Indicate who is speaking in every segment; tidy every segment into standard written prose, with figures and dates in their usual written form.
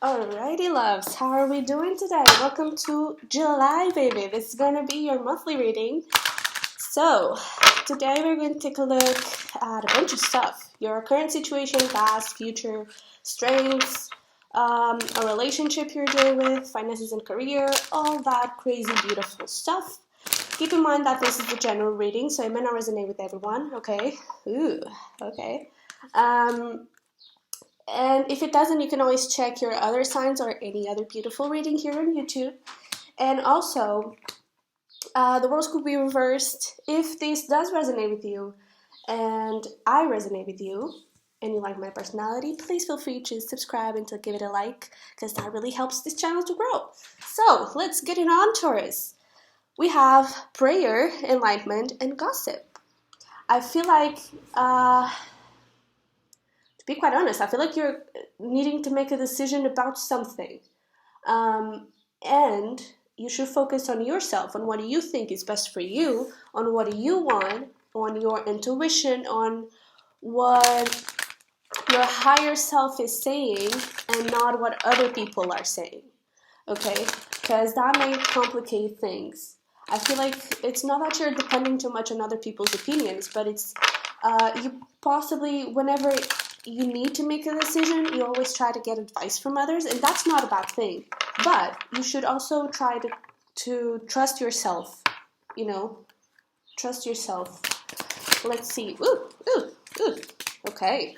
Speaker 1: Alrighty, loves, how are we doing today? Welcome to July, baby. This is going to be your monthly reading. So, today we're going to take a look at a bunch of stuff. Your current situation, past, future, strengths, a relationship you're dealing with, finances and career, all that crazy, beautiful stuff. Keep in mind that this is a general reading, so it may not resonate with everyone, okay? Ooh, okay. And if it doesn't, you can always check your other signs or any other beautiful reading here on YouTube. And also, the roles could be reversed. If this does resonate with you and I resonate with you and you like my personality, please feel free to subscribe and to give it a like because that really helps this channel to grow. So let's get it on, Taurus. We have prayer, enlightenment, and gossip. I feel like to be quite honest, I feel like you're needing to make a decision about something. And you should focus on yourself, on what you think is best for you, on what you want, on your intuition, on what your higher self is saying, and not what other people are saying. Okay? Because that may complicate things. I feel like it's not that you're depending too much on other people's opinions, but it's you possibly, whenever you need to make a decision, you always try to get advice from others, and that's not a bad thing. But you should also try to trust yourself, trust yourself. Let's see. Ooh. Okay.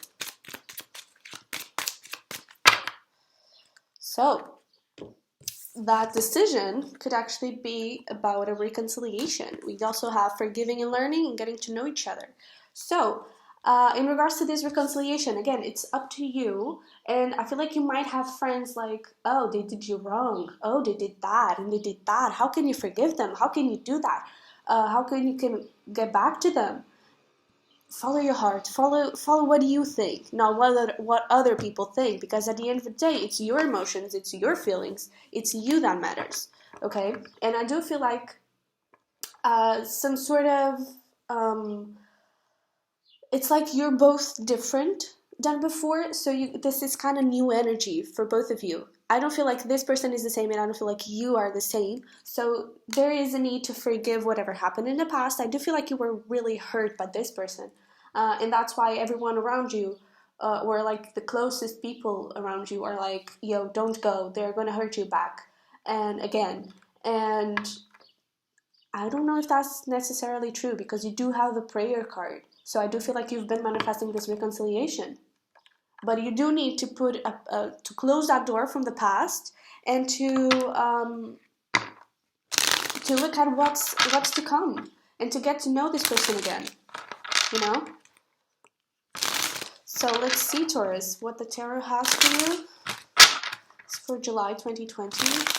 Speaker 1: So, that decision could actually be about a reconciliation. We also have forgiving and learning and getting to know each other. So, in regards to this reconciliation, again, it's up to you. And I feel like you might have friends like, oh, they did you wrong. Oh, they did that and they did that. How can you forgive them? How can you do that? How can you get back to them? Follow your heart. Follow what you think, not what other people think. Because at the end of the day, it's your emotions, it's your feelings, it's you that matters. Okay? And I do feel like some sort of it's like you're both different than before, so this is kind of new energy for both of you. I don't feel like this person is the same, and I don't feel like you are the same. So there is a need to forgive whatever happened in the past. I do feel like you were really hurt by this person, and that's why everyone around you, or like the closest people around you, are like, yo, don't go. They're going to hurt you back and again. And I don't know if that's necessarily true because you do have the prayer card. So I do feel like you've been manifesting this reconciliation. But you do need to to close that door from the past and to look at what's to come and to get to know this person again. So let's see, Taurus, what the tarot has for you. It's for July 2020.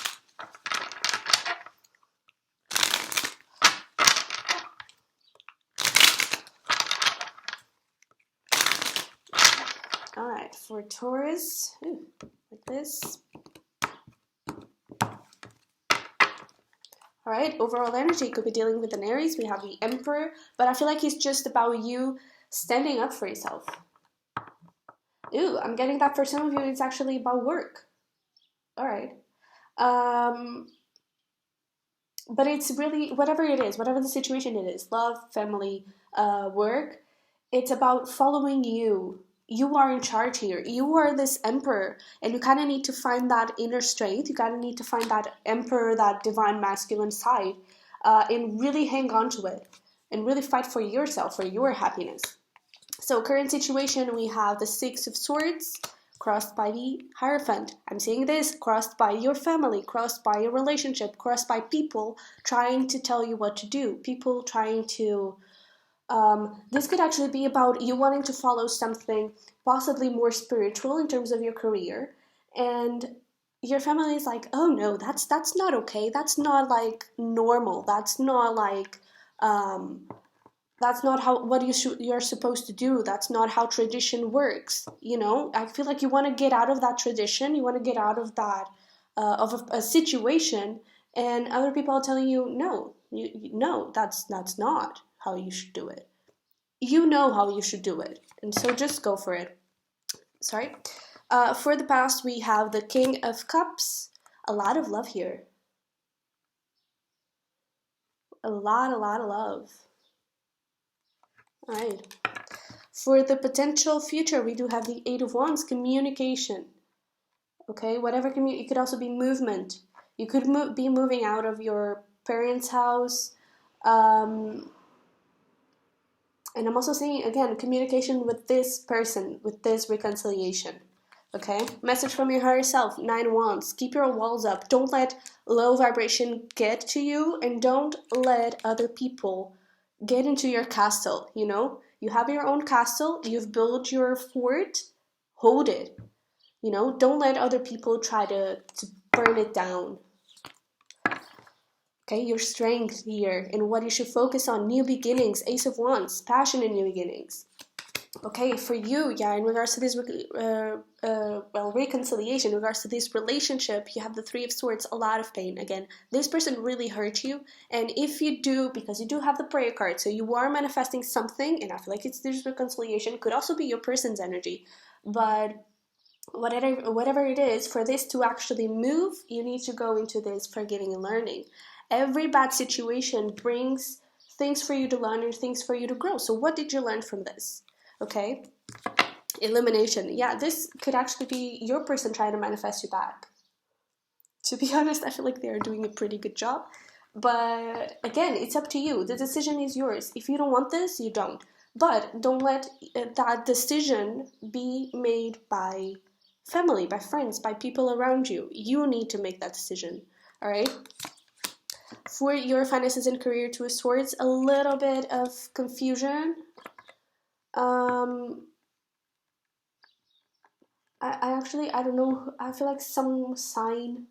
Speaker 1: Alright, for Taurus, like this. Alright, overall energy could be dealing with an Aries. We have the Emperor, but I feel like it's just about you standing up for yourself. Ooh, I'm getting that for some of you, it's actually about work. Alright. But it's really, whatever it is, whatever the situation it is, love, family, work, it's about following you. You are in charge here. You are this emperor, and you kind of need to find that inner strength. You kind of need to find that emperor, that divine masculine side, and really hang on to it, and really fight for yourself, for your happiness. So current situation, we have the Six of Swords, crossed by the Hierophant. I'm saying this, crossed by your family, crossed by your relationship, crossed by people trying to tell you what to do, people trying to... this could actually be about you wanting to follow something possibly more spiritual in terms of your career, and your family is like, oh no, that's not okay, that's not like normal, that's not like that's not what you're supposed to do, that's not how tradition works. I feel like you want to get out of that tradition, you want to get out of that of a situation, and other people are telling you, no, that's not how you should do it. You know how you should do it, and so just go for it. Sorry. For the past, we have the King of Cups. A lot of love here. A lot of love. All right. For the potential future, we do have the Eight of Wands, communication. Okay, whatever it could also be movement. You could be moving out of your parents' house. And I'm also saying, again, communication with this person, with this reconciliation. Okay, message from your higher self, 9 Wands. Keep your walls up. Don't let low vibration get to you, and don't let other people get into your castle. You know, you have your own castle, you've built your fort, hold it. You know, don't let other people try to burn it down. Okay, your strength here and what you should focus on, new beginnings, Ace of Wands, passion and new beginnings. Okay, for you, yeah, in regards to this, reconciliation, in regards to this relationship, you have the Three of Swords, a lot of pain. Again, this person really hurt you, and if you do, because you do have the prayer card, so you are manifesting something, and I feel like it's this reconciliation, could also be your person's energy, but whatever it is, for this to actually move, you need to go into this forgiving and learning. Every bad situation brings things for you to learn and things for you to grow. So what did you learn from this? Okay, elimination. Yeah, this could actually be your person trying to manifest you back. To be honest, I feel like they're doing a pretty good job. But again, it's up to you. The decision is yours. If you don't want this, you don't. But don't let that decision be made by family, by friends, by people around you. You need to make that decision. All right? For your finances and career, Two of Swords, a little bit of confusion. I don't know. I feel like some sign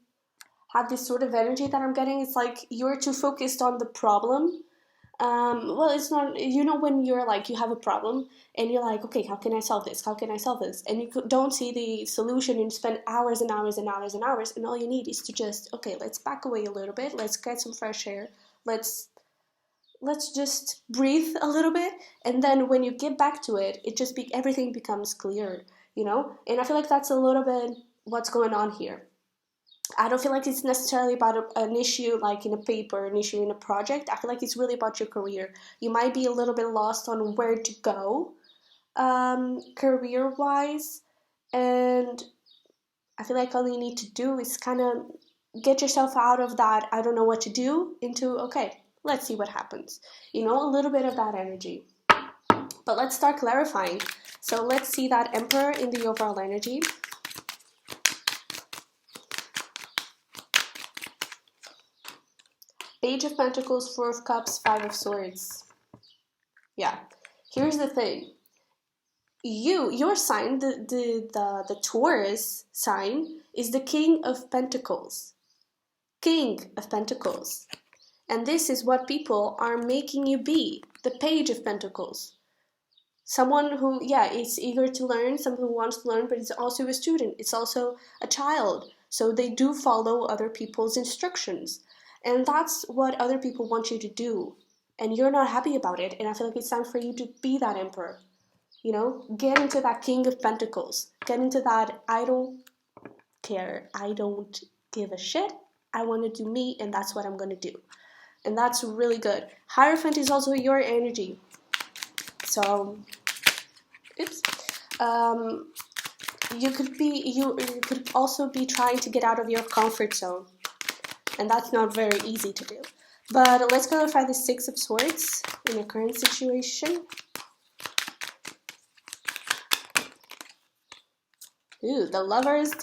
Speaker 1: had this sort of energy that I'm getting. It's like you're too focused on the problem. Well, it's not, you know, when you're like, you have a problem and you're like, okay, how can I solve this? How can I solve this? And you don't see the solution, and you spend hours and hours and hours and hours, and all you need is to just, okay, let's back away a little bit. Let's get some fresh air. Let's just breathe a little bit, and then when you get back to it, everything becomes clear, you know? And I feel like that's a little bit what's going on here. I don't feel like it's necessarily about an issue like in a paper, an issue in a project. I feel like it's really about your career. You might be a little bit lost on where to go career-wise, and I feel like all you need to do is kind of get yourself out of that I don't know what to do into, okay, let's see what happens. You know, a little bit of that energy. But let's start clarifying. So let's see that Emperor in the overall energy. Page of Pentacles, Four of Cups, Five of Swords. Yeah, here's the thing. Your sign, the Taurus sign, is the King of Pentacles. King of Pentacles. And this is what people are making you be, the Page of Pentacles. Someone who, yeah, is eager to learn, someone who wants to learn, but it's also a student. It's also a child. So they do follow other people's instructions. And that's what other people want you to do. And you're not happy about it. And I feel like it's time for you to be that Emperor. You know, get into that King of Pentacles. Get into that, I don't care. I don't give a shit. I want to do me, and that's what I'm going to do. And that's really good. Hierophant is also your energy. So, oops. You could also be trying to get out of your comfort zone. And that's not very easy to do. But let's clarify the Six of Swords in your current situation. Ooh, the Lovers,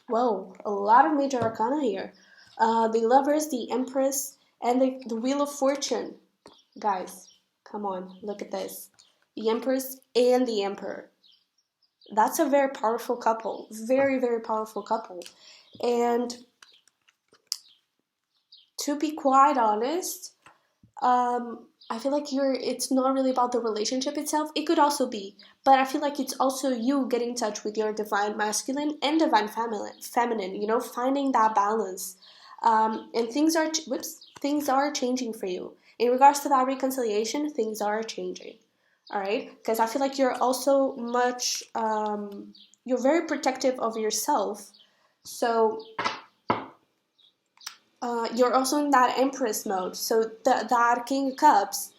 Speaker 1: whoa, a lot of major arcana here. The Lovers, the Empress, and the Wheel of Fortune. Guys, come on, look at this. The Empress and the Emperor. That's a very powerful couple. Very, very powerful couple. And to be quite honest, I feel like it's not really about the relationship itself. It could also be, but I feel like it's also you getting in touch with your divine masculine and divine feminine, you know, finding that balance. And things are changing for you. In regards to that reconciliation, things are changing. All right? Because I feel like you're also much you're very protective of yourself. So you're also in that Empress mode. So that King of Cups,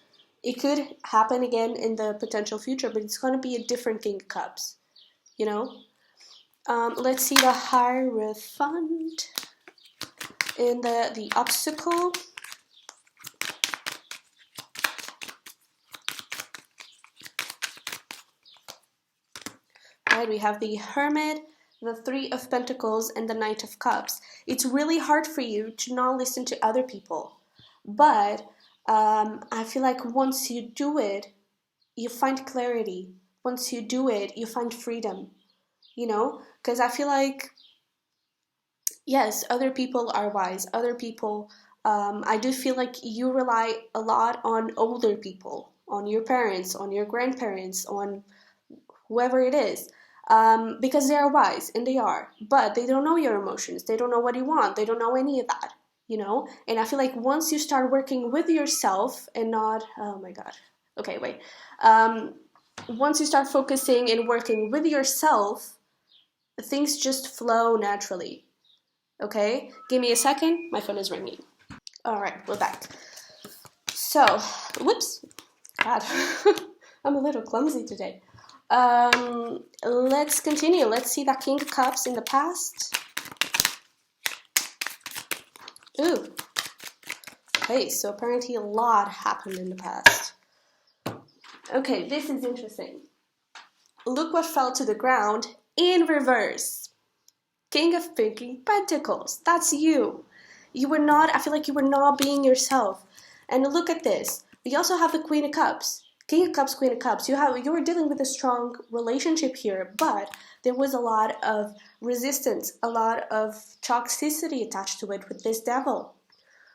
Speaker 1: it could happen again in the potential future, but it's going to be a different King of Cups, you know? Let's see the Hierophant in the obstacle. Right, we have the Hermit, the Three of Pentacles, and the Knight of Cups. It's really hard for you to not listen to other people, but I feel like once you do it, you find clarity. Once you do it, you find freedom, you know? Because I feel like, yes, other people are wise. Other people, I do feel like you rely a lot on older people, on your parents, on your grandparents, on whoever it is, because they are wise, and they are, but they don't know your emotions. They don't know what you want. They don't know any of that, you know? And I feel like once you start working with yourself and not, oh my God, okay, wait. Once you start focusing and working with yourself, things just flow naturally. Okay, give me a second. My phone is ringing. All right, we're back. So, whoops, God, I'm a little clumsy today. Let's continue. Let's see that King of Cups in the past. Ooh. Okay, so apparently a lot happened in the past. Okay, this is interesting. Look what fell to the ground in reverse. King of Pentacles. That's you. You were not, I feel like you were not being yourself. And look at this. We also have the Queen of Cups. King of Cups, Queen of Cups. You were dealing with a strong relationship here, but there was a lot of resistance, a lot of toxicity attached to it with this Devil.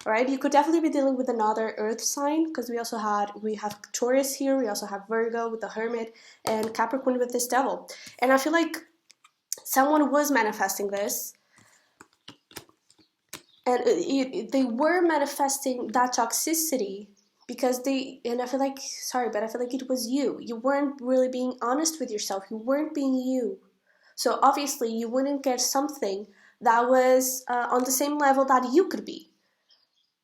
Speaker 1: All right, you could definitely be dealing with another Earth sign, because we have Taurus here, we also have Virgo with the Hermit, and Capricorn with this Devil. And I feel like someone was manifesting this, and they were manifesting that toxicity because and I feel like, sorry, but I feel like it was you. You weren't really being honest with yourself. You weren't being you. So obviously you wouldn't get something that was on the same level that you could be.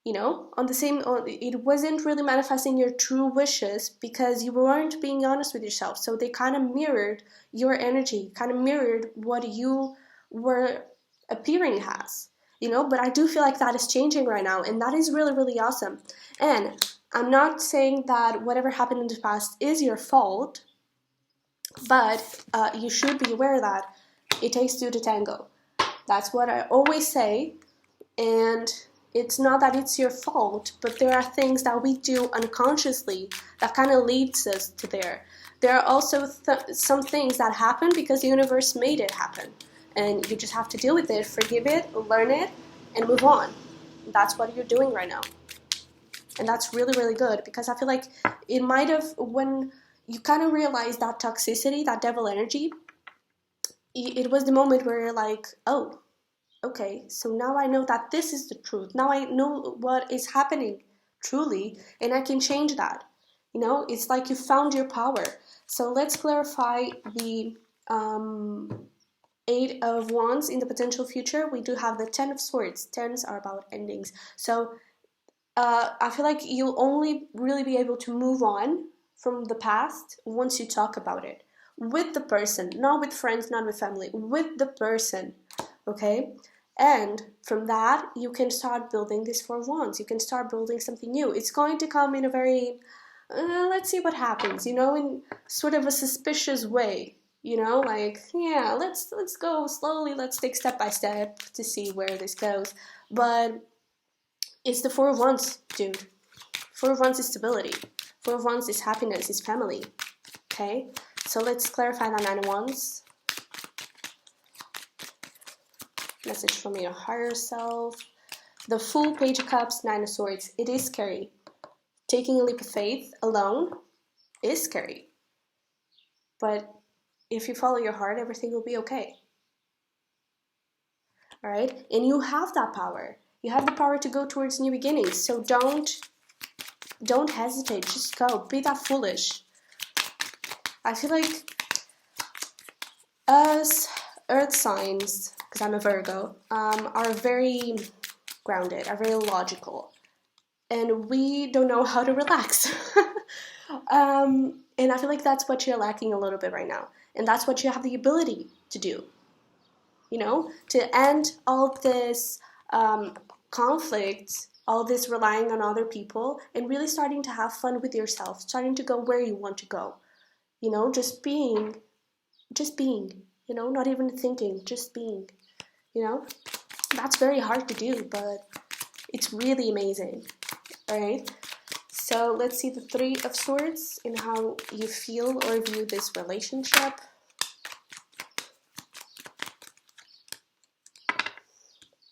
Speaker 1: You know, it wasn't really manifesting your true wishes because you weren't being honest with yourself. So they kind of mirrored your energy, kind of mirrored what you were appearing as, you know. But I do feel like that is changing right now, and that is really, really awesome. And I'm not saying that whatever happened in the past is your fault, but you should be aware that it takes two to tango. That's what I always say. And it's not that it's your fault, but there are things that we do unconsciously that kind of leads us to there. There are also some things that happen because the universe made it happen. And you just have to deal with it, forgive it, learn it, and move on. That's what you're doing right now. And that's really, really good, because I feel like it might have, when you kind of realize that toxicity, that devil energy, it was the moment where you're like, oh, okay, so now I know that this is the truth. Now I know what is happening truly, and I can change that. You know, it's like you found your power. So let's clarify the Eight of Wands in the potential future. We do have the Ten of Swords. Tens are about endings. So I feel like you'll only really be able to move on from the past once you talk about it with the person, not with friends, not with family, with the person, okay? And from that, you can start building this Four of Wands. You can start building something new. It's going to come in a very, let's see what happens, you know, in sort of a suspicious way, you know, like, yeah, let's go slowly, let's take step by step to see where this goes. But it's the Four of Wands, dude. Four of Wands is stability. Four of Wands is happiness, is family, okay? So let's clarify that Nine of Wands. Message from your higher self. The Fool, Page of Cups, Nine of Swords. It is scary. Taking a leap of faith alone is scary. But if you follow your heart, everything will be okay. All right? And you have that power. You have the power to go towards new beginnings. So don't hesitate. Just go. Be that foolish. I feel like Us earth signs, because I'm a Virgo, are very grounded, are very logical, and we don't know how to relax. And I feel like that's what you're lacking a little bit right now. And that's what you have the ability to do, to end all this conflict, all this relying on other people, and really starting to have fun with yourself, starting to go where you want to go, just being, not even thinking, just being, you know? That's very hard to do, but it's really amazing, right? So let's see the Three of Swords and how you feel or view this relationship.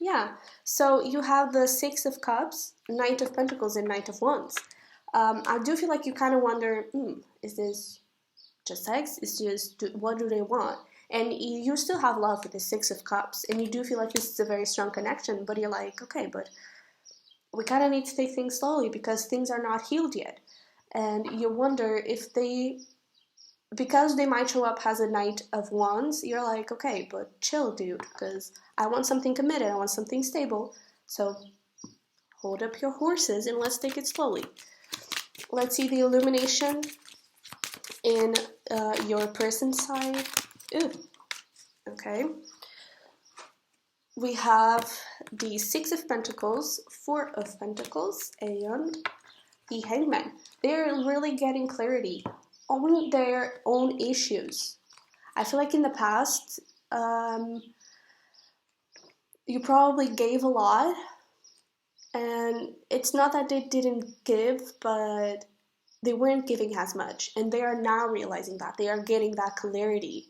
Speaker 1: Yeah, so you have the Six of Cups, Knight of Pentacles, and Knight of Wands. I do feel like you kind of wonder, is this just sex? Is just what do they want? And you still have love with the Six of Cups, and you do feel like this is a very strong connection, but you're like, okay, but we kind of need to take things slowly because things are not healed yet. And you wonder if because they might show up as a Knight of Wands, you're like, okay, but chill, dude, because I want something committed, I want something stable, so hold up your horses and let's take it slowly. Let's see the illumination in your person's side. Ooh, okay. We have the Six of Pentacles, Four of Pentacles, and the Hangman. They're really getting clarity on their own issues. I feel like in the past, you probably gave a lot, and it's not that they didn't give, but they weren't giving as much, and they are now realizing that. They are getting that clarity,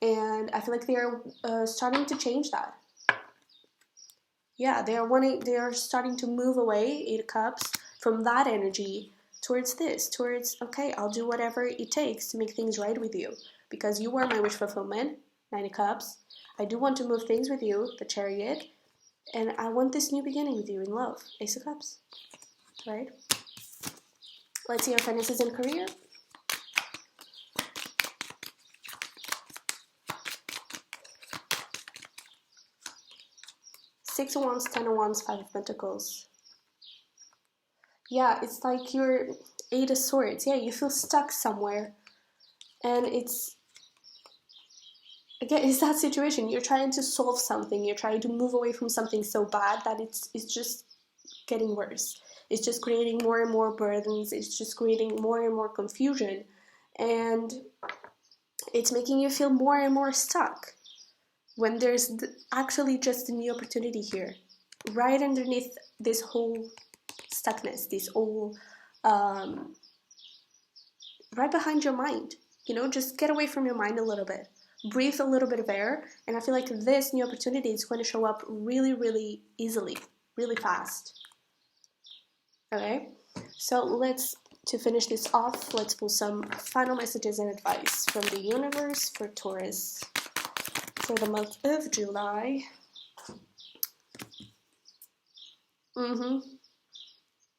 Speaker 1: and I feel like they are starting to change that. Yeah, they are starting to move away, Eight of Cups, from that energy towards this, towards, okay, I'll do whatever it takes to make things right with you, because you are my wish fulfillment, Nine of Cups. I do want to move things with you, the Chariot, and I want this new beginning with you in love, Ace of Cups, right? Let's see your finances and career. Six of Wands, Ten of Wands, Five of Pentacles. Yeah, it's like you're Eight of Swords. Yeah, you feel stuck somewhere. And it's that situation. You're trying to solve something. You're trying to move away from something so bad that it's just getting worse. It's just creating more and more burdens. It's just creating more and more confusion. And it's making you feel more and more stuck when there's actually just a new opportunity here. Right underneath this whole stuckness, this whole, right behind your mind. Just get away from your mind a little bit. Breathe a little bit of air, and I feel like this new opportunity is going to show up really, really easily, really fast. Okay, so to finish this off, let's pull some final messages and advice from the universe for Taurus for the month of July.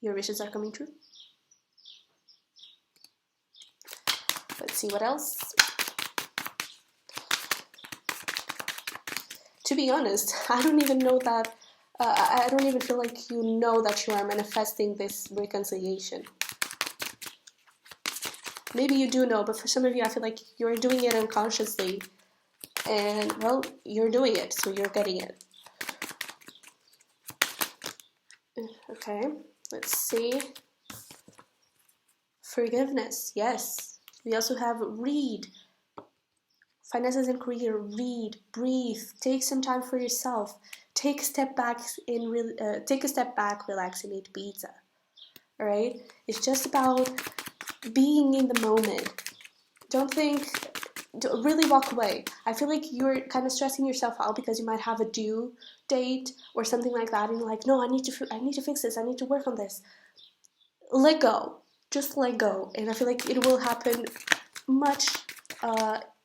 Speaker 1: Your wishes are coming true. Let's see what else. To be honest, I don't even know that, I don't even feel like you know that you are manifesting this reconciliation. Maybe you do know, but for some of you, I feel like you're doing it unconsciously. And, well, you're doing it, so you're getting it. Okay, let's see. Forgiveness, yes. We also have read. Finances and career, read, breathe, take some time for yourself. Take a step back, relax, and eat pizza. All right? It's just about being in the moment. Really walk away. I feel like you're kind of stressing yourself out because you might have a due date or something like that, and you're like, no, I need to fix this. I need to work on this. Let go. Just let go, and I feel like it will happen much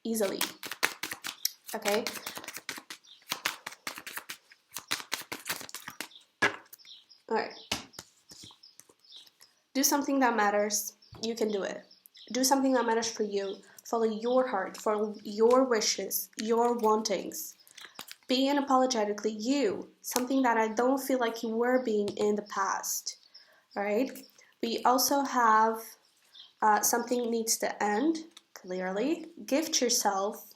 Speaker 1: easily. Okay. All right. Do something that matters. You can do it. Do something that matters for you. Follow your heart, follow your wishes, your wantings. Be unapologetically you, something that I don't feel like you were being in the past, right? We also have something needs to end, clearly. Gift yourself.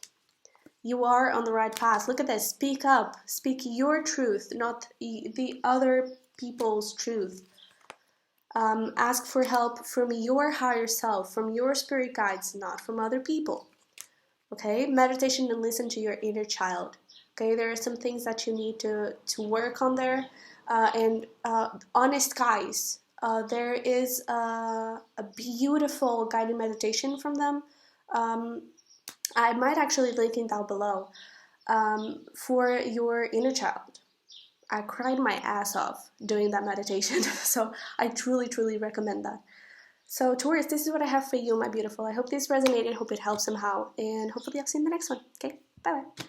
Speaker 1: You are on the right path. Look at this. Speak up. Speak your truth, not the other people's truth. Ask for help from your higher self, from your spirit guides, not from other people. Okay? Meditation and listen to your inner child. Okay? There are some things that you need to work on there. And honest guys. There is a beautiful guided meditation from them. I might actually link it down below for your inner child. I cried my ass off doing that meditation, so I truly, truly recommend that. So Taurus, this is what I have for you, my beautiful. I hope this resonated, hope it helps somehow, and hopefully I'll see you in the next one. Okay, bye-bye.